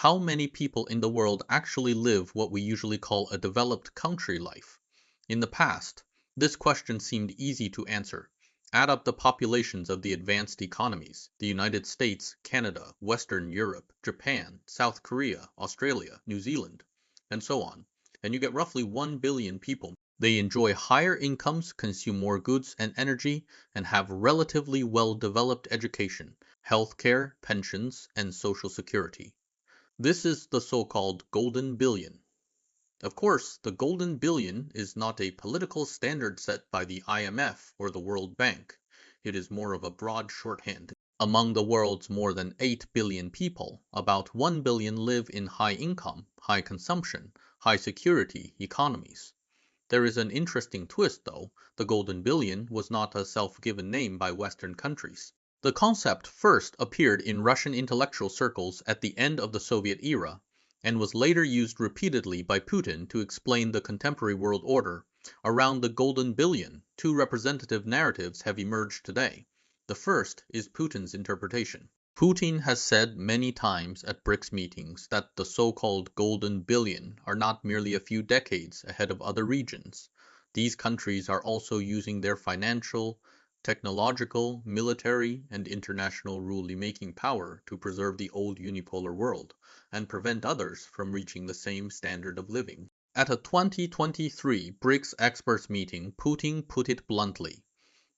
how many people in the world actually live what we usually call a developed country life? In the past, this question seemed easy to answer. Add up the populations of the advanced economies, the United States, Canada, Western Europe, Japan, South Korea, Australia, New Zealand, and so on, and you get roughly 1 billion people. They enjoy higher incomes, consume more goods and energy, and have relatively well-developed education, healthcare, pensions, and social security. This is the so-called golden billion. Of course, the golden billion is not a political standard set by the IMF or the World Bank. It is more of a broad shorthand. Among the world's more than 8 billion people, about 1 billion live in high income, high consumption, high security economies. There is an interesting twist, though. The golden billion was not a self-given name by Western countries. The concept first appeared in Russian intellectual circles at the end of the Soviet era, and was later used repeatedly by Putin to explain the contemporary world order. Around the golden billion, two representative narratives have emerged today. The first is Putin's interpretation. Putin has said many times at BRICS meetings that the so-called golden billion are not merely a few decades ahead of other regions. These countries are also using their financial, technological, military, and international rule-making power to preserve the old unipolar world and prevent others from reaching the same standard of living. At a 2023 BRICS experts meeting, Putin put it bluntly.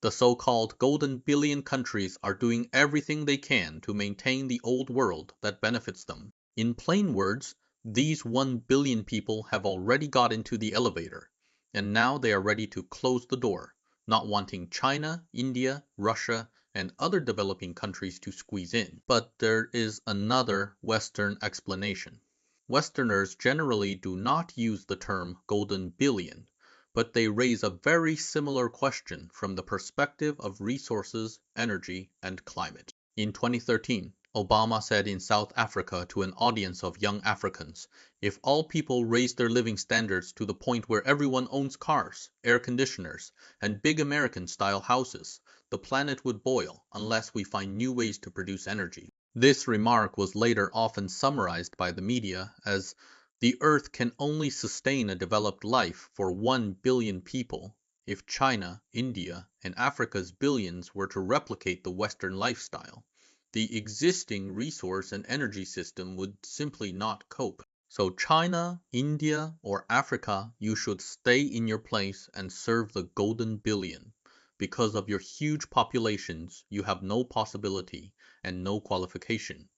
The so-called golden billion countries are doing everything they can to maintain the old world that benefits them. In plain words, these 1 billion people have already got into the elevator, and now they are ready to close the door, not wanting China, India, Russia, and other developing countries to squeeze in. But there is another Western explanation. Westerners generally do not use the term golden billion, but they raise a very similar question from the perspective of resources, energy, and climate. In 2013, Obama said in South Africa to an audience of young Africans, if all people raised their living standards to the point where everyone owns cars, air conditioners, and big American-style houses, the planet would boil unless we find new ways to produce energy. This remark was later often summarized by the media as the Earth can only sustain a developed life for 1 billion people if China, India, and Africa's billions were to replicate the Western lifestyle. The existing resource and energy system would simply not cope. So China, India, or Africa, you should stay in your place and serve the golden billion. Because of your huge populations, you have no possibility and no qualification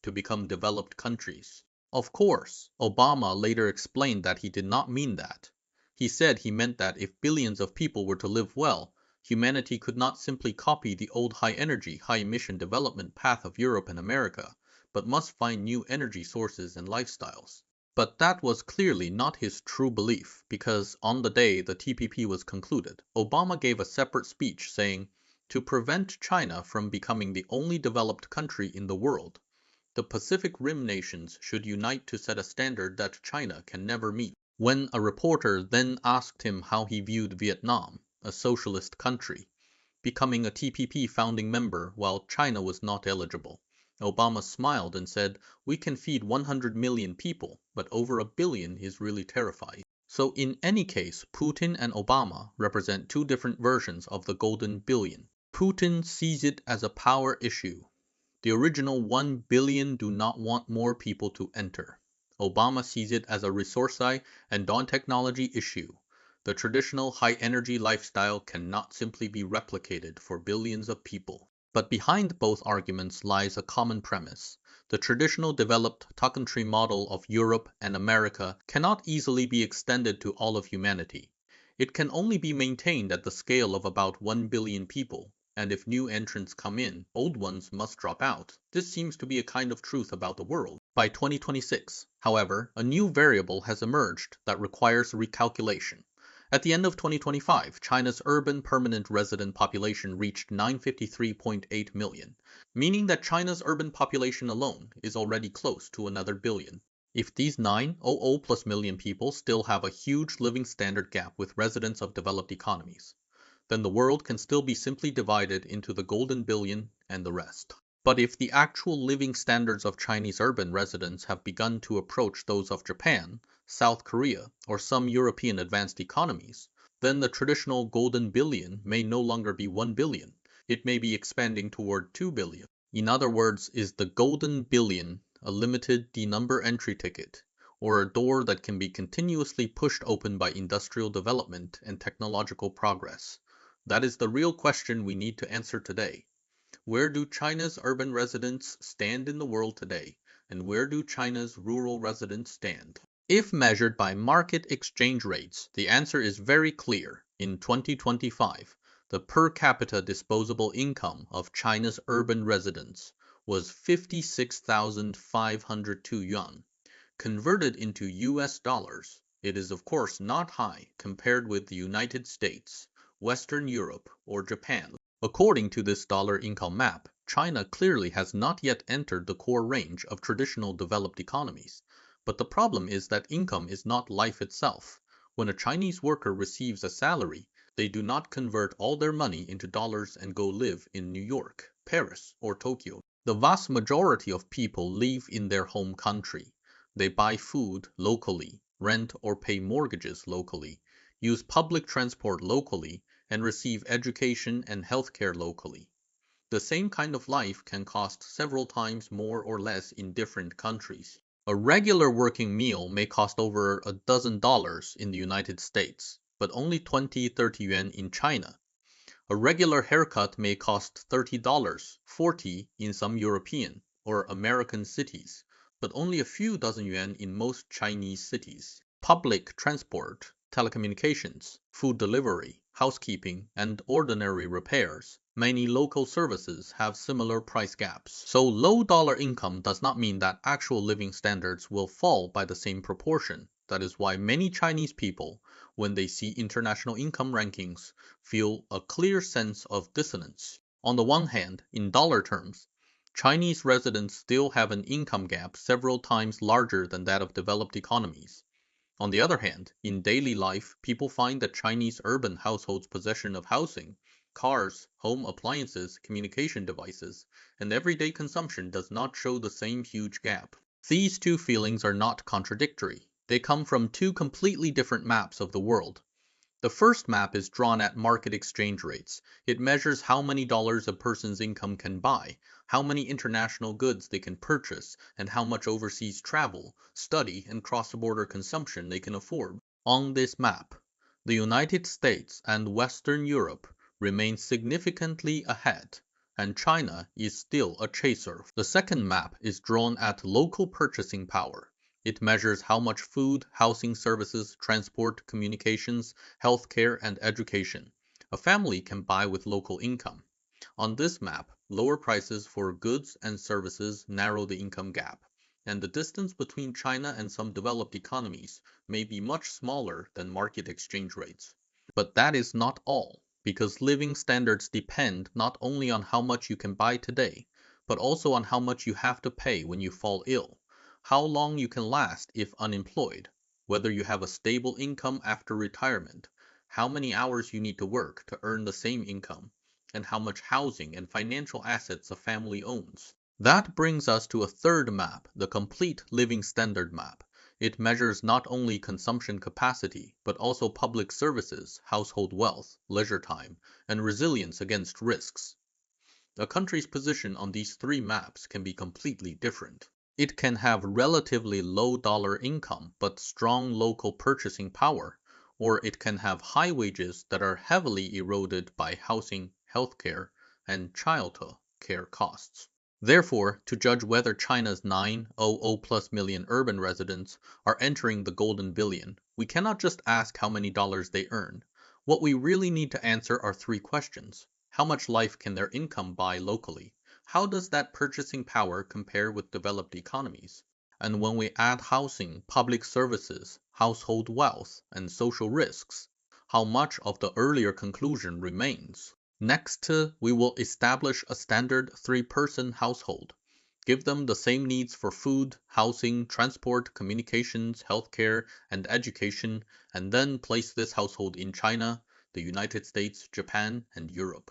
to become developed countries. Of course, Obama later explained that he did not mean that. He said he meant that if billions of people were to live well, humanity could not simply copy the old high-energy, high-emission development path of Europe and America, but must find new energy sources and lifestyles. But that was clearly not his true belief, because on the day the TPP was concluded, Obama gave a separate speech saying, to prevent China from becoming the only developed country in the world, the Pacific Rim nations should unite to set a standard that China can never meet. When a reporter then asked him how he viewed Vietnam, a socialist country, becoming a TPP founding member while China was not eligible, Obama smiled and said, we can feed 100 million people, but over a billion is really terrifying. So in any case, Putin and Obama represent two different versions of the golden billion. Putin sees it as a power issue. The original 1 billion do not want more people to enter. Obama sees it as a resource and non-technology issue. The traditional high-energy lifestyle cannot simply be replicated for billions of people. But behind both arguments lies a common premise. The traditional developed two-country model of Europe and America cannot easily be extended to all of humanity. It can only be maintained at the scale of about 1 billion people. And if new entrants come in, old ones must drop out. This seems to be a kind of truth about the world. By 2026, however, a new variable has emerged that requires recalculation. At the end of 2025, China's urban permanent resident population reached 953.8 million, meaning that China's urban population alone is already close to another billion. If these 900 plus million people still have a huge living standard gap with residents of developed economies, then the world can still be simply divided into the golden billion and the rest. But if the actual living standards of Chinese urban residents have begun to approach those of Japan, South Korea, or some European advanced economies, then the traditional golden billion may no longer be 1 billion. It may be expanding toward 2 billion. In other words, is the golden billion a limited D-number entry ticket, or a door that can be continuously pushed open by industrial development and technological progress? That is the real question we need to answer today. Where do China's urban residents stand in the world today, and where do China's rural residents stand? If measured by market exchange rates, the answer is very clear. In 2025, the per capita disposable income of China's urban residents was 56,502 yuan. Converted into US dollars, it is of course not high compared with the United States, Western Europe, or Japan. According to this dollar income map, China clearly has not yet entered the core range of traditional developed economies. But the problem is that income is not life itself. When a Chinese worker receives a salary, they do not convert all their money into dollars and go live in New York, Paris, or Tokyo. The vast majority of people live in their home country. They buy food locally, rent or pay mortgages locally, use public transport locally, and receive education and healthcare locally. The same kind of life can cost several times more or less in different countries. A regular working meal may cost over $12 in the United States, but only 20-30 yuan in China. A regular haircut may cost $30, 40 in some European or American cities, but only a few dozen yuan in most Chinese cities. Public transport, telecommunications, food delivery, housekeeping, and ordinary repairs, many local services have similar price gaps. So low dollar income does not mean that actual living standards will fall by the same proportion. That is why many Chinese people, when they see international income rankings, feel a clear sense of dissonance. On the one hand, in dollar terms, Chinese residents still have an income gap several times larger than that of developed economies. On the other hand, in daily life, people find that Chinese urban households' possession of housing, cars, home appliances, communication devices, and everyday consumption does not show the same huge gap. These two feelings are not contradictory. They come from two completely different maps of the world. The first map is drawn at market exchange rates. It measures how many dollars a person's income can buy, how many international goods they can purchase, and how much overseas travel, study, and cross-border consumption they can afford. On this map, the United States and Western Europe remain significantly ahead, and China is still a chaser. The second map is drawn at local purchasing power. It measures how much food, housing services, transport, communications, healthcare, and education a family can buy with local income. On this map, lower prices for goods and services narrow the income gap, and the distance between China and some developed economies may be much smaller than market exchange rates. But that is not all, because living standards depend not only on how much you can buy today, but also on how much you have to pay when you fall ill, how long you can last if unemployed, whether you have a stable income after retirement, how many hours you need to work to earn the same income, and how much housing and financial assets a family owns. That brings us to a third map, the complete living standard map. It measures not only consumption capacity, but also public services, household wealth, leisure time, and resilience against risks. A country's position on these three maps can be completely different. It can have relatively low dollar income but strong local purchasing power, or it can have high wages that are heavily eroded by housing, healthcare, and childcare costs. Therefore, to judge whether China's 900 plus million urban residents are entering the golden billion, we cannot just ask how many dollars they earn. What we really need to answer are three questions. How much life can their income buy locally? How does that purchasing power compare with developed economies? And when we add housing, public services, household wealth, and social risks, how much of the earlier conclusion remains? Next, we will establish a standard three-person household. Give them the same needs for food, housing, transport, communications, healthcare, and education, and then place this household in China, the United States, Japan, and Europe.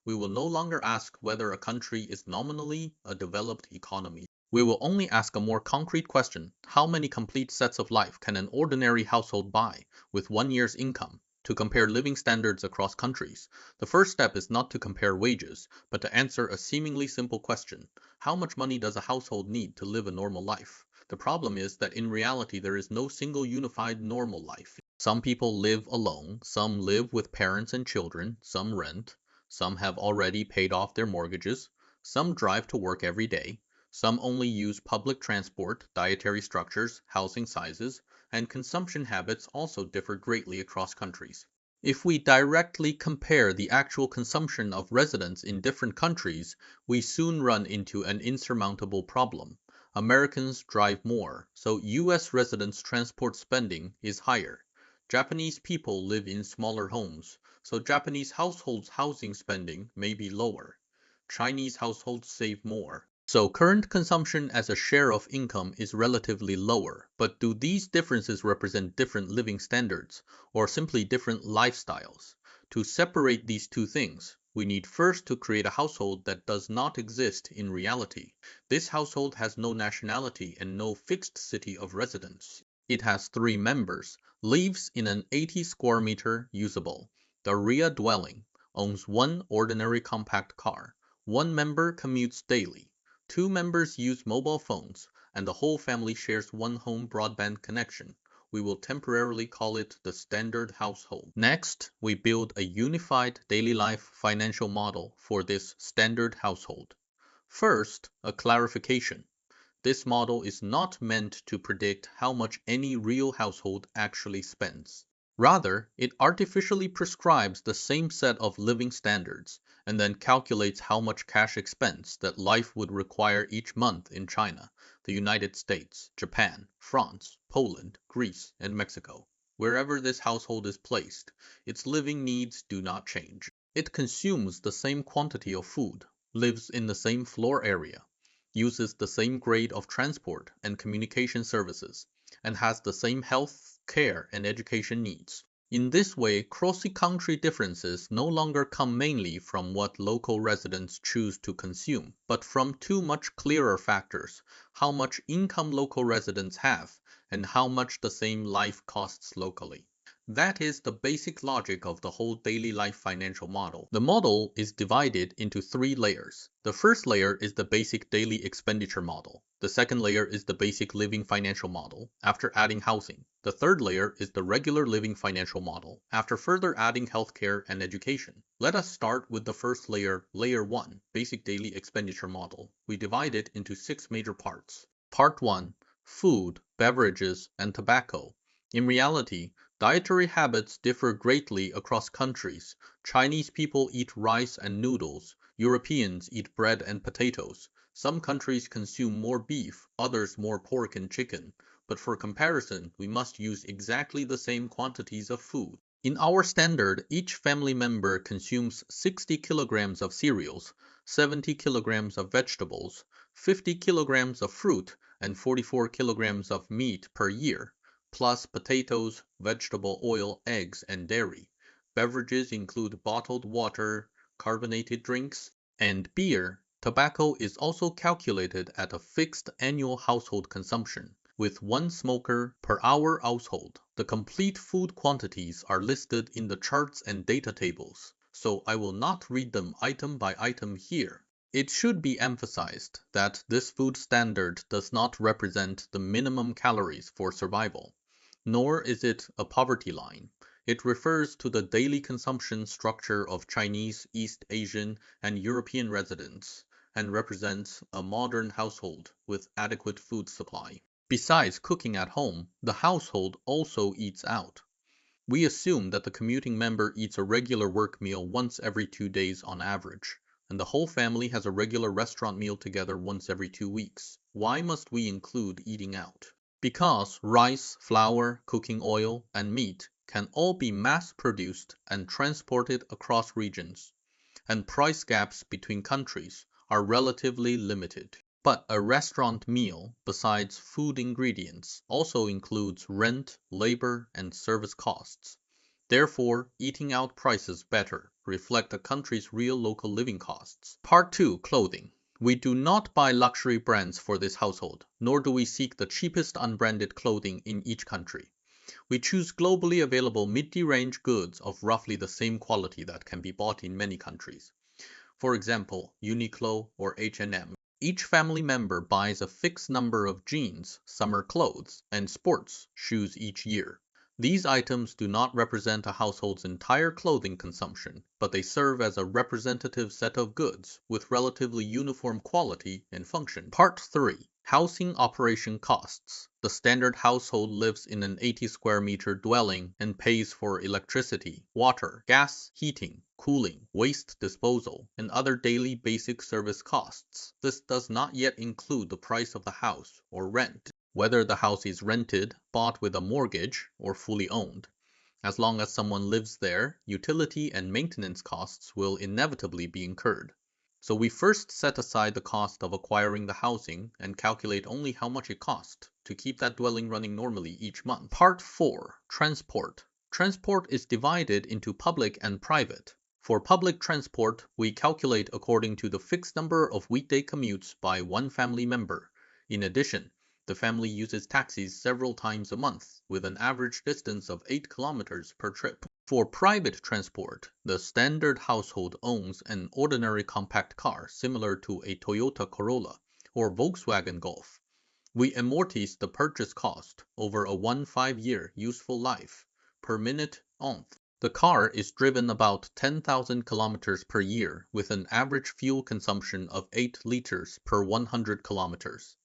We will no longer ask whether a country is nominally a developed economy. We will only ask a more concrete question: how many complete sets of life can an ordinary household buy with 1 year's income? To compare living standards across countries, the first step is not to compare wages, but to answer a seemingly simple question: how much money does a household need to live a normal life? The problem is that in reality there is no single unified normal life. Some people live alone, some live with parents and children, some rent, some have already paid off their mortgages, some drive to work every day, some only use public transport. Dietary structures, housing sizes, and consumption habits also differ greatly across countries. If we directly compare the actual consumption of residents in different countries, we soon run into an insurmountable problem. Americans drive more, so US residents' transport spending is higher. Japanese people live in smaller homes, so Japanese households' housing spending may be lower. Chinese households save more, so current consumption as a share of income is relatively lower. But do these differences represent different living standards, or simply different lifestyles? To separate these two things, we need first to create a household that does not exist in reality. This household has no nationality and no fixed city of residence. It has 3 members, lives in an 80 square meter usable Daria dwelling, owns one ordinary compact car. 1 member commutes daily. 2 members use mobile phones, and the whole family shares one home broadband connection. We will temporarily call it the standard household. Next, we build a unified daily life financial model for this standard household. First, a clarification. This model is not meant to predict how much any real household actually spends. Rather, it artificially prescribes the same set of living standards, and then calculates how much cash expense that life would require each month in China, the United States, Japan, France, Poland, Greece, and Mexico. Wherever this household is placed, its living needs do not change. It consumes the same quantity of food, lives in the same floor area, uses the same grade of transport and communication services, and has the same health, care, and education needs. In this way, cross-country differences no longer come mainly from what local residents choose to consume, but from two much clearer factors: how much income local residents have, and how much the same life costs locally. That is the basic logic of the whole daily life financial model. The model is divided into 3 layers. The first layer is the basic daily expenditure model. The second layer is the basic living financial model, after adding housing. The third layer is the regular living financial model, after further adding healthcare and education. Let us start with the first layer, layer 1, basic daily expenditure model. We divide it into 6 major parts. Part 1, food, beverages, and tobacco. In reality, dietary habits differ greatly across countries. Chinese people eat rice and noodles. Europeans eat bread and potatoes. Some countries consume more beef, others more pork and chicken. But for comparison, we must use exactly the same quantities of food. In our standard, each family member consumes 60 kilograms of cereals, 70 kilograms of vegetables, 50 kilograms of fruit, and 44 kilograms of meat per year, plus potatoes, vegetable oil, eggs, and dairy. Beverages include bottled water, carbonated drinks, and beer. Tobacco is also calculated at a fixed annual household consumption, with 1 smoker per hour household. The complete food quantities are listed in the charts and data tables, so I will not read them item by item here. It should be emphasized that this food standard does not represent the minimum calories for survival, nor is it a poverty line. It refers to the daily consumption structure of Chinese, East Asian, and European residents, and represents a modern household with adequate food supply. Besides cooking at home, the household also eats out. We assume that the commuting member eats a regular work meal once every 2 days on average, and the whole family has a regular restaurant meal together once every 2 weeks. Why must we include eating out? Because rice, flour, cooking oil, and meat can all be mass-produced and transported across regions, and price gaps between countries are relatively limited. But a restaurant meal, besides food ingredients, also includes rent, labor, and service costs. Therefore, eating out prices better. reflect a country's real local living costs. Part 2. Clothing. We do not buy luxury brands for this household, nor do we seek the cheapest unbranded clothing in each country. We choose globally available mid-range goods of roughly the same quality that can be bought in many countries. For example, Uniqlo or H&M. Each family member buys a fixed number of jeans, summer clothes, and sports shoes each year. These items do not represent a household's entire clothing consumption, but they serve as a representative set of goods with relatively uniform quality and function. Part 3. Housing operation costs. The standard household lives in an 80 square meter dwelling and pays for electricity, water, gas, heating, cooling, waste disposal, and other daily basic service costs. This does not yet include the price of the house or rent, whether the house is rented, bought with a mortgage, or fully owned. As long as someone lives there, utility and maintenance costs will inevitably be incurred. So we first set aside the cost of acquiring the housing and calculate only how much it costs to keep that dwelling running normally each month. Part 4. Transport. Transport is divided into public and private. For public transport, we calculate according to the fixed number of weekday commutes by one family member. In addition, the family uses taxis several times a month, with an average distance of 8 kilometers per trip. For private transport, the standard household owns an ordinary compact car similar to a Toyota Corolla or Volkswagen Golf. We amortize the purchase cost over a 5-year useful life per minute owned. The car is driven about 10,000 kilometers per year with an average fuel consumption of 8 liters per 100 kilometers.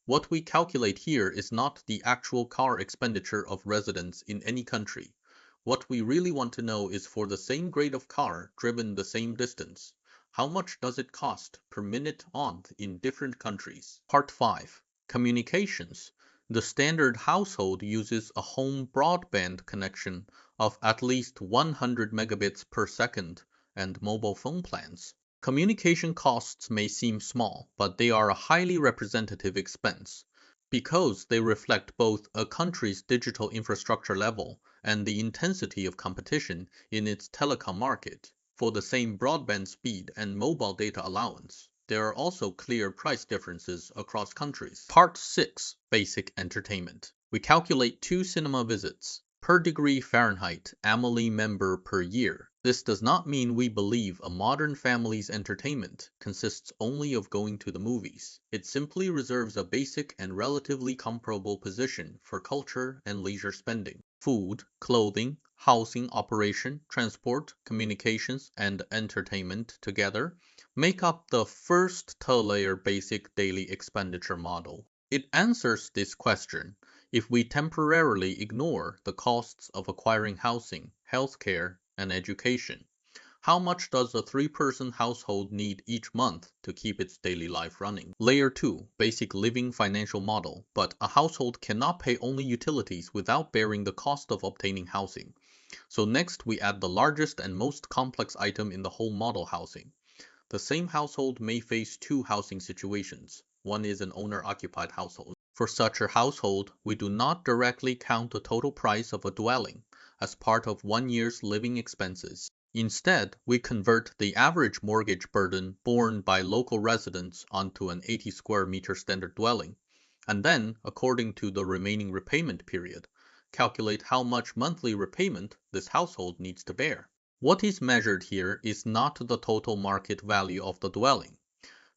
What we calculate here is not the actual car expenditure of residents in any country. What we really want to know is for the same grade of car driven the same distance, how much does it cost per minute on in different countries? Part 5. Communications. The standard household uses a home broadband connection of at least 100 megabits per second and mobile phone plans. Communication costs may seem small, but they are a highly representative expense because they reflect both a country's digital infrastructure level and the intensity of competition in its telecom market. For the same broadband speed and mobile data allowance, there are also clear price differences across countries. Part 6. Basic entertainment. We calculate 2 cinema visits per degree Fahrenheit Amelie member per year. This does not mean we believe a modern family's entertainment consists only of going to the movies. It simply reserves a basic and relatively comparable position for culture and leisure spending. Food, clothing, housing operation, transport, communications, and entertainment together make up the first two-layer basic daily expenditure model. It answers this question if we temporarily ignore the costs of acquiring housing, healthcare, and education. How much does a 3-person household need each month to keep its daily life running? Layer 2, basic living financial model, but a household cannot pay only utilities without bearing the cost of obtaining housing. So next we add the largest and most complex item in the whole model, housing. The same household may face 2 housing situations. One is an owner-occupied household. For such a household, we do not directly count the total price of a dwelling as part of 1 year's living expenses. Instead, we convert the average mortgage burden borne by local residents onto an 80 square meter standard dwelling, and then, according to the remaining repayment period, calculate how much monthly repayment this household needs to bear. What is measured here is not the total market value of the dwelling,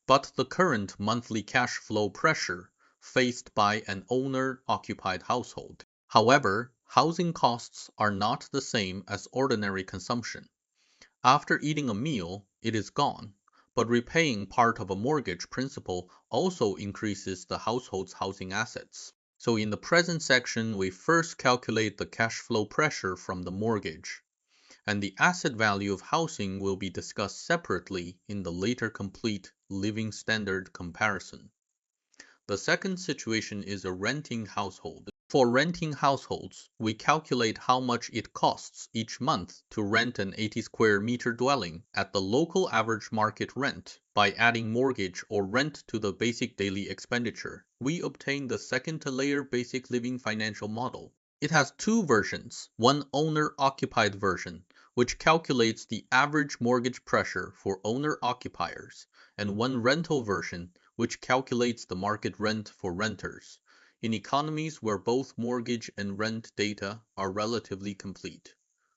but the current monthly cash flow pressure faced by an owner-occupied household. However, housing costs are not the same as ordinary consumption. After eating a meal, it is gone, but repaying part of a mortgage principal also increases the household's housing assets. So in the present section, we first calculate the cash flow pressure from the mortgage, and the asset value of housing will be discussed separately in the later complete living standard comparison. The second situation is a renting household. For renting households, we calculate how much it costs each month to rent an 80 square meter dwelling at the local average market rent by adding mortgage or rent to the basic daily expenditure. We obtain the second layer basic living financial model. It has 2 versions, one owner-occupied version, which calculates the average mortgage pressure for owner-occupiers, and one rental version, which calculates the market rent for renters, in economies where both mortgage and rent data are relatively complete.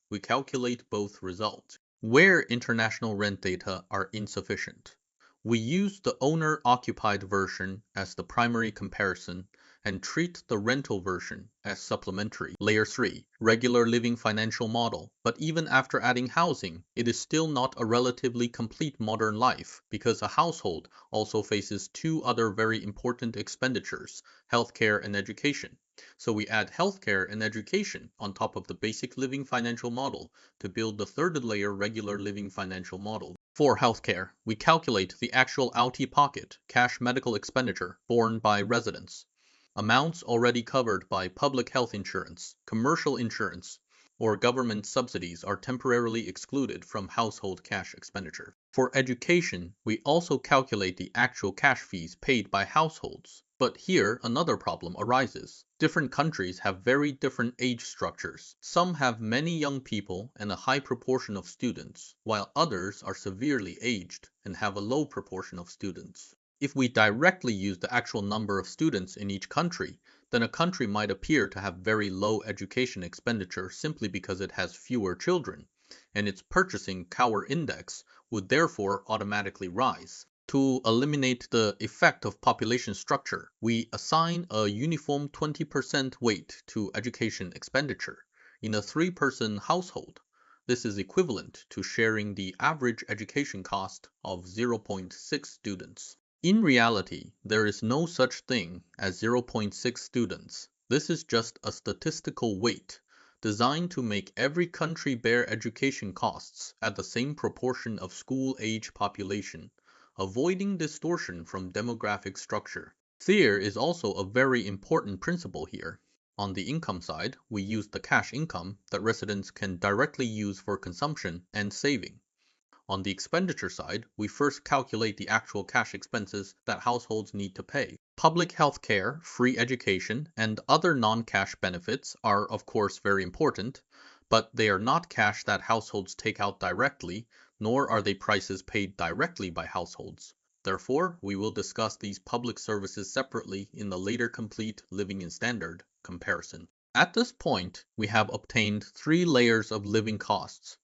We calculate both results. Where international rent data are insufficient, we use the owner-occupied version as the primary comparison and treat the rental version as supplementary. Layer 3, regular living financial model. But even after adding housing, it is still not a relatively complete modern life because a household also faces two other very important expenditures, healthcare and education. So we add healthcare and education on top of the basic living financial model to build the third layer regular living financial model. For healthcare, we calculate the actual out-of-pocket cash medical expenditure borne by residents, amounts already covered by public health insurance, commercial insurance, or government subsidies are temporarily excluded from household cash expenditure. For education, we also calculate the actual cash fees paid by households. But here another problem arises. Different countries have very different age structures. Some have many young people and a high proportion of students, while others are severely aged and have a low proportion of students. If we directly use the actual number of students in each country, then a country might appear to have very low education expenditure simply because it has fewer children, and its purchasing power index would therefore automatically rise. To eliminate the effect of population structure, we assign a uniform 20% weight to education expenditure. In a three-person household, this is equivalent to sharing the average education cost of 0.6 students. In reality, there is no such thing as 0.6 students. This is just a statistical weight designed to make every country bear education costs at the same proportion of school-age population, avoiding distortion from demographic structure. There is also a very important principle here. On the income side, we use the cash income that residents can directly use for consumption and saving. On the expenditure side, we first calculate the actual cash expenses that households need to pay. Public health care, free education, and other non-cash benefits are of course very important, but they are not cash that households take out directly, nor are they prices paid directly by households. Therefore, we will discuss these public services separately in the later complete living in standard comparison. At this point, we have obtained three layers of living costs.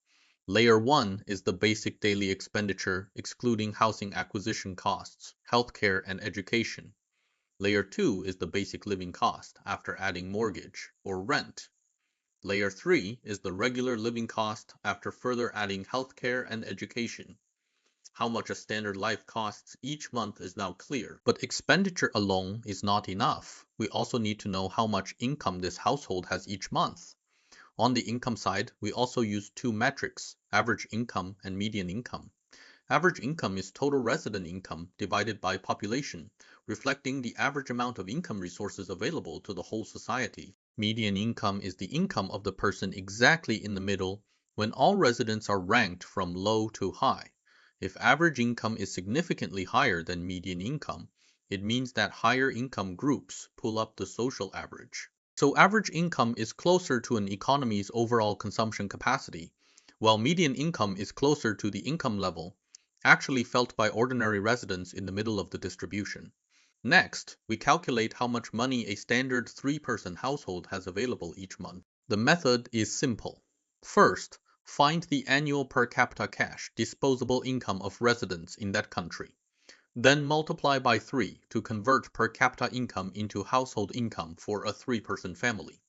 Layer 1 is the basic daily expenditure excluding housing acquisition costs, healthcare, and education. Layer 2 is the basic living cost after adding mortgage or rent. Layer 3 is the regular living cost after further adding healthcare and education. How much a standard life costs each month is now clear, but expenditure alone is not enough. We also need to know how much income this household has each month. On the income side, we also use two metrics, average income and median income. Average income is total resident income divided by population, reflecting the average amount of income resources available to the whole society. Median income is the income of the person exactly in the middle when all residents are ranked from low to high. If average income is significantly higher than median income, it means that higher income groups pull up the social average. So average income is closer to an economy's overall consumption capacity, while median income is closer to the income level actually felt by ordinary residents in the middle of the distribution. Next, we calculate how much money a standard three-person household has available each month. The method is simple. First, find the annual per capita cash disposable income of residents in that country. Then multiply by 3 to convert per capita income into household income for a three-person family.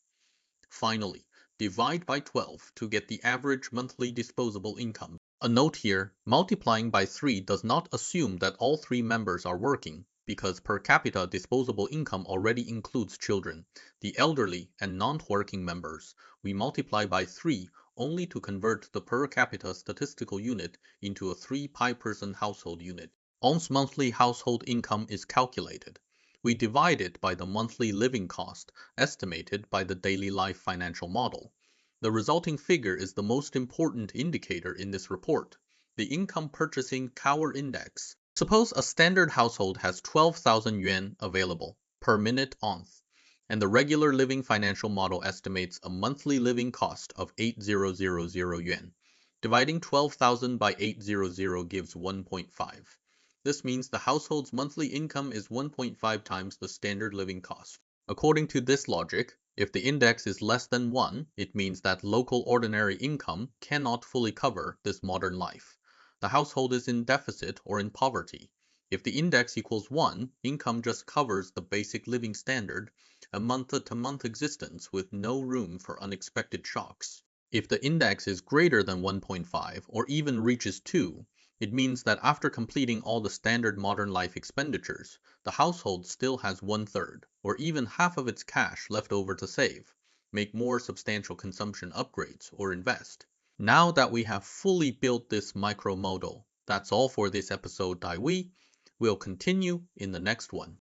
Finally, divide by 12 to get the average monthly disposable income. A note here, multiplying by 3 does not assume that all three members are working, because per capita disposable income already includes children, the elderly, and non-working members. We multiply by 3 only to convert the per capita statistical unit into a 3-pi-person household unit. Once monthly household income is calculated, we divide it by the monthly living cost estimated by the daily life financial model. The resulting figure is the most important indicator in this report, the income purchasing power index. Suppose a standard household has 12,000 yuan available per minute onth, and the regular living financial model estimates a monthly living cost of 8,000 yuan. Dividing 12,000 by 800 gives 1.5. This means the household's monthly income is 1.5 times the standard living cost. According to this logic, if the index is less than 1, it means that local ordinary income cannot fully cover this modern life. The household is in deficit or in poverty. If the index equals 1, income just covers the basic living standard, a month-to-month existence with no room for unexpected shocks. If the index is greater than 1.5 or even reaches 2, it means that after completing all the standard modern life expenditures, the household still has one-third, or even half of its cash left over to save, make more substantial consumption upgrades, or invest. Now that we have fully built this micro model, that's all for this episode, Dai Wei. We'll continue in the next one.